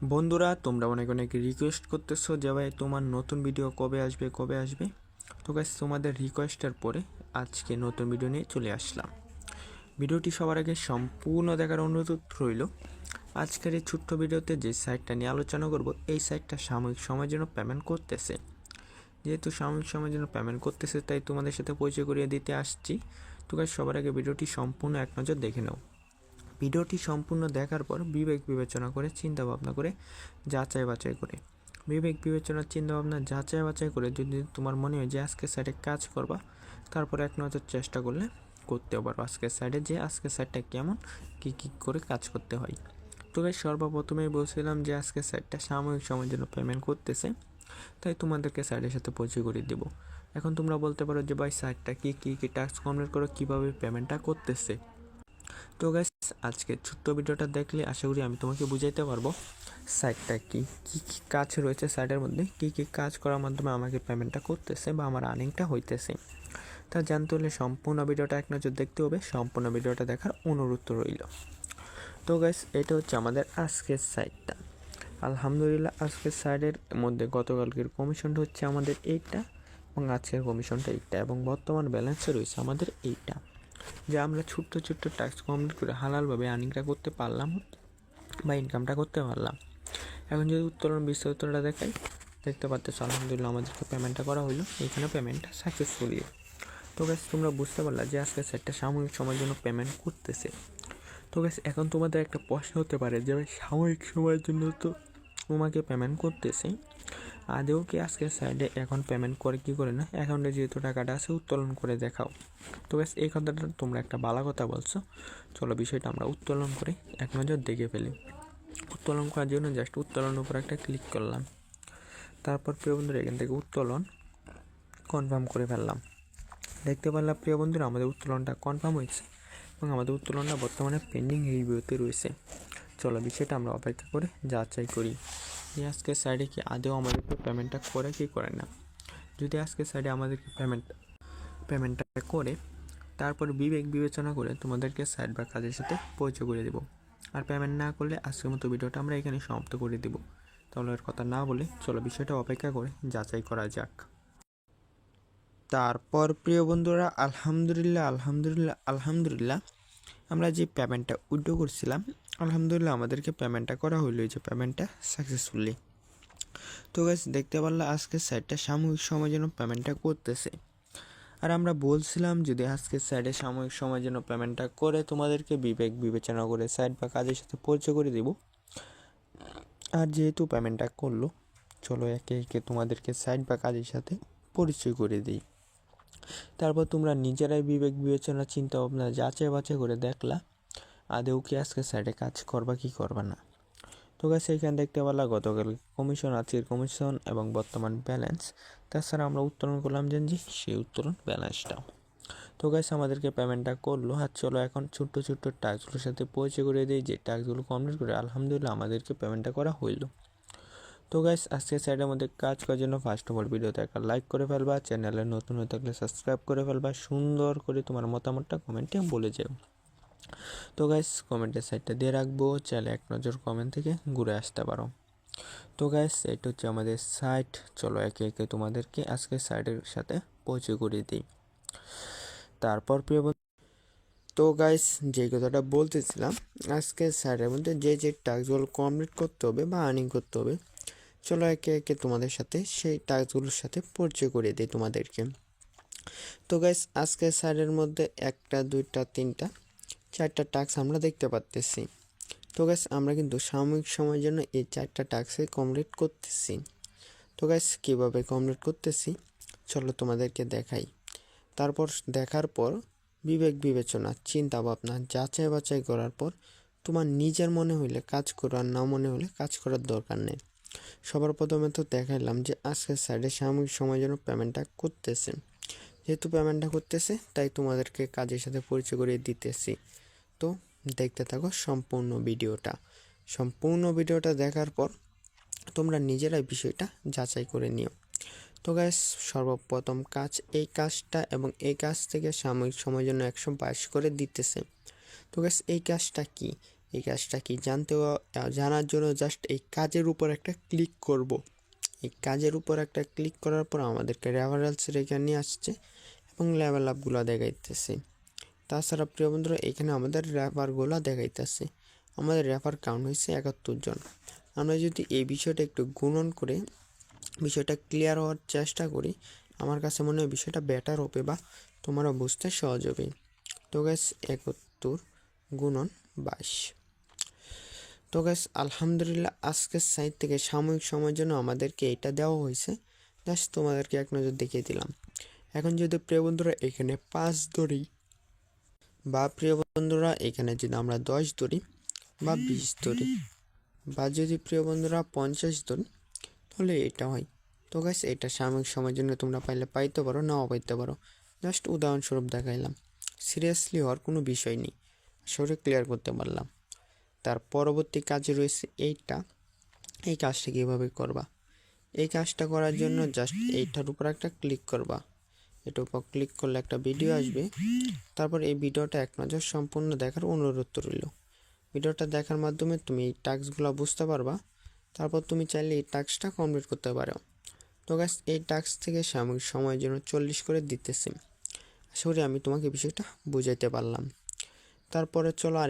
বন্ধুরা, তোমরা অনেক অনেক রিকোয়েস্ট করতেছো যে ভাই তোমার নতুন ভিডিও কবে আসবে। তো গাইস, তোমাদের রিকোয়েস্টের পরে আজকে নতুন ভিডিও নিয়ে চলে আসলাম। ভিডিওটি সবার আগে সম্পূর্ণ দেখার অনুরোধ রইল। আজকের এই ছোট্ট ভিডিওতে যে সাইটটা নিয়ে আলোচনা করব, এই সাইটটা সাময়িক সময়ের জন্য পেমেন্ট করতেছে। যেহেতু সাময়িক সময়ের জন্য পেমেন্ট করতেছে, তাই তোমাদের সাথে পরিচয় করিয়ে দিতে আসছি। তো গাইস, সবার আগে ভিডিওটি সম্পূর্ণ এক নজর দেখে নাও। ভিডিওটি সম্পূর্ণ দেখার পর বিবেক বিবেচনা করে চিন্তা ভাবনা করে যাচাই বাছাই করে যদি তোমার মনে হয় যে আজকের সাইডে কাজ করবা, তারপর এক নজর চেষ্টা করলে করতেও পারো আজকের সাইডে, যে আজকের সাইডটা কেমন, কী করে কাজ করতে হয়। তো গাইস, সর্বপ্রথমেই বলছিলাম যে আজকের সাইডটা সাময়িক সময়ের জন্য পেমেন্ট করতেছে, তাই তোমাদেরকে সাইডের সাথে পরিচয় করে দেবো। এখন তোমরা বলতে পারো যে ভাই, সাইটটা কী টাস্ক কমপ্লিট করে কীভাবে পেমেন্টটা করতেছে। তো গাইস, আজকে ছোট্ট ভিডিওটা দেখলে আশা করি আমি তোমাকে বুঝাইতে পারবো সাইটটা কী কাজ রয়েছে, সাইটের মধ্যে কী কাজ করার মাধ্যমে আমাকে পেমেন্টটা করতেছে বা আমার আর্নিংটা হইতেছে। তা জানতে হলে সম্পূর্ণ ভিডিওটা এক নজর দেখতে হবে, সম্পূর্ণ ভিডিওটা দেখার অনুরোধ রইল। তো গাইস, এটা হচ্ছে আমাদের আজকের সাইটটা। আলহামদুলিল্লাহ, আজকের সাইডের মধ্যে গতকালকের কমিশনটা হচ্ছে আমাদের এইটা, এবং আজকের কমিশনটা এইটা, এবং বর্তমান ব্যালেন্সে রয়েছে আমাদের এইটা। যে আমরা ছোট্ট টাস্ক কমপ্লিট করে হালালভাবে আর্নিংটা করতে পারলাম বা ইনকামটা করতে পারলাম। এখন যদি বিস্তারিতটা দেখাই, দেখতে পাচ্ছ আলহামদুলিল্লাহ আমাদেরকে পেমেন্টটা করা হলো, এখানে পেমেন্টটা সাকসেসফুলি। তো গাইস, তোমরা বুঝতে পারলা যে আজকে সেটটা সাময়িক সময়ের জন্য পেমেন্ট করতেছে। তো গাইস, এখন তোমাদের একটা প্রশ্ন হতে পারে যে সাময়িক সময়ের জন্য তো তোমাকে পেমেন্ট করতেছে, আদেও কি আজকের সাইডে এখন পেমেন্ট করে কি করে না, অ্যাকাউন্টে যেহেতু টাকাটা আছে উত্তোলন করে দেখাও। তো ব্যাস, এই কথাটা তোমরা একটা ভালো কথা বলছো। চলো বিষয়টা আমরা উত্তোলন করে এক নজর দেখে ফেলি। উত্তোলন করার জন্য জাস্ট উত্তোলনের উপর একটা ক্লিক করলাম। তারপর প্রিয় বন্ধুরা, এখান থেকে উত্তোলন কনফার্ম করে ফেললাম। দেখতে পারলাম প্রিয় বন্ধুরা, আমাদের উত্তোলনটা কনফার্ম হয়েছে এবং আমাদের উত্তোলনটা বর্তমানে পেন্ডিং রিভিউতে রয়েছে। চলো বিষয়টা আমরা অপেক্ষা করে যাচাই করি যে আজকের সাইডে কি আদেও আমাদেরকে পেমেন্টটা করে কি করে না। যদি আজকের সাইডে আমাদেরকে পেমেন্টটা করে, তারপর বিবেচনা করে তোমাদেরকে সাইড বা কাজের সাথে পরিচয় করে দেবো। আর পেমেন্ট না করলে আজকের মতো ভিডিওটা আমরা এখানে সমাপ্ত করে দেবো। তাহলে এর কথা না বলে চলো বিষয়টা অপেক্ষা করে যাচাই করা যাক। তারপর প্রিয় বন্ধুরা, আলহামদুলিল্লাহ আমরা যে পেমেন্টটা উইথড্র করছিলাম, আলহামদুলিল্লাহ আমাদেরকে পেমেন্টটা করা হইলো, এই যে পেমেন্টটা সাকসেসফুলি। তো গাইস, দেখতে পারলে আজকের সাইটটা সাময়িক সময়ের জন্য পেমেন্টটা করতেছে। আর আমরা বলছিলাম যদি আজকের সাইডে সাময়িক সময়ের জন্য পেমেন্টটা করে তোমাদেরকে বিবেচনা করে সাইড বা কাজের সাথে পরিচয় করে দেব। আর যেহেতু পেমেন্টটা করলো, চলো একে একে তোমাদেরকে সাইড বা কাজের সাথে পরিচয় করে দিই। তারপর তোমরা নিজেরাই বিবেচনা চিন্তা ভাবনা যাচাই বাছাই করে দেখলা আদেও কি আজকে সাইডে কাজ করবা কি করবা না। তো গাইস, এইখানে দেখতে পারলা গতকাল কমিশন, আজকের কমিশন এবং বর্তমান ব্যালেন্স। তাছাড়া আমরা উত্তোলন করলাম যে সেই উত্তোলন ব্যালেন্সটাও। তো গাইস, আমাদেরকে পেমেন্টটা করলো। আর চলো এখন ছোট্ট টাস্কগুলোর সাথে পরিচয় করে দিই, যে টাস্কগুলো কমপ্লিট করে আলহামদুলিল্লাহ আমাদেরকে পেমেন্টটা করা হইলো। তো গাইস, আজকে সাইডের মধ্যে কাজ করার জন্য ফার্স্ট অফ অল ভিডিওতে একটা লাইক করে ফেলবা, চ্যানেলে নতুন হয়ে থাকলে সাবস্ক্রাইব করে ফেলবা, সুন্দর করে তোমার মতামতটা কমেন্টে বলে যাও। তো গাইস, কমেন্টের সাইডটা দিয়ে রাখবো, চাইলে এক নজর কমেন্ট থেকে ঘুরে আসতে পারো। তো গাইস, এটা হচ্ছে আমাদের সাইট। চলো একে একে তোমাদেরকে আজকে সাইটের সাথে পরিচয় করিয়ে দিই। তারপর প্রিয়, তো গাইস, যে কথাটা বলতেছিলাম, আজকে সাইটের মধ্যে যে টাস্কগুলো কমপ্লিট করতে হবে বা আর্নিং করতে হবে, চলো একে একে তোমাদের সাথে সেই টাস্কগুলোর সাথে পরিচয় করিয়ে দিই তোমাদেরকে। তো গাইস, আজকে সাইটের মধ্যে 1টা 2টা 3টা 4টা টাস্ক আমরা দেখতে পাচ্তেছি। তো গাইস, আমরা কিন্তু সাময়িক সময়ের জন্য এই 4টা টাস্কে কমপ্লিট করতেছি। তো গাইস, কীভাবে কমপ্লিট করতেছি চলো তোমাদেরকে দেখাই। তারপর দেখার পর বিবেচনা চিন্তা ভাবনা যাচাই বাছাই করার পর তোমার নিজের মনে হইলে কাজ করো, আর না মনে হলে কাজ করার দরকার নেই। সবার প্রথমে তো দেখাইলাম যে আজকের সাইডে সাময়িক সময়ের জন্য পেমেন্টটা করতেছে। যেহেতু পেমেন্টটা করতেছে, তাই তোমাদেরকে কাজের সাথে পরিচয় করিয়ে দিতেছি। তো দেখতে থাকো সম্পূর্ণ ভিডিওটা দেখার পর তোমরা নিজেরাই বিষয়টা যাচাই করে নিও। তো গাইস, সর্বপ্রথম কাজ এই কাজটা, এবং এই কাজ থেকে সাময়িক সময়ের জন্য 122 করে দিতেছে। তো গাইস, এই কাজটা কি? এই কাজটা কি জানার জন্য জাস্ট এই কাজের উপর একটা ক্লিক করব। এই কাজের উপর একটা ক্লিক করার পর আমাদেরকে রেফারেন্সের এখানে নিয়ে আসছে এবং লেভেল আপগুলো দেখাইতেছে। তাছাড়া প্রিয় বন্ধুরা এখানে আমাদের রেফারগুলো দেখাইতেছে। আমাদের রেফার কাউন্ট হয়েছে 71 জন। আমরা যদি এই বিষয়টা একটু গুণন করে বিষয়টা ক্লিয়ার হওয়ার চেষ্টা করি, আমার কাছে মনে হয় বিষয়টা বেটার হবে বা তোমারও বুঝতে সহজ হবে। তো গাইস 71 গুণন 22। তো গাইস আলহামদুলিল্লাহ আজকের সাইট থেকে সাময়িক সময়ের জন্য আমাদেরকে এটা দেওয়া হয়েছে, জাস্ট তোমাদেরকে এক নজর দেখিয়ে দিলাম। এখন যদি প্রিয় বন্ধুরা এখানে 5 ধরি বা প্রিয় বন্ধুরা এখানে যদি আমরা 10 ধরি বা 20 ধরি বা যদি প্রিয় বন্ধুরা 50 ধরি, তাহলে এটা হয়। তো গাইস এটা সাময়িক সময়ের জন্য তোমরা পাইলে পাইতে পারো, নাও পাইতে পারো, জাস্ট উদাহরণস্বরূপ দেখাইলাম। সিরিয়াসলি হওয়ার কোনো বিষয় নেই, সরে ক্লিয়ার করতে পারলাম। তার পরবর্তী কাজে রয়েছে এইটা। এই কাজটা কীভাবে করবা? এই কাজটা করার জন্য জাস্ট এইটার উপর একটা ক্লিক করবা। এটার উপর ক্লিক করলে একটা ভিডিও আসবে। তারপর এই ভিডিওটা এক নজর সম্পূর্ণ দেখার অনুরোধ রইল। ভিডিওটা দেখার মাধ্যমে তুমি এই টাস্কগুলো বুঝতে পারবা। তারপর তুমি চাইলে এই টাস্কটা কমপ্লিট করতে পারো। তো গাইস এই টাস্ক থেকে সাময়িক সময়ের জন্য 40 করে দিতেছি। আশা করি আমি তোমাকে বিষয়টা বুঝাইতে পারলাম। তারপরে চলো আর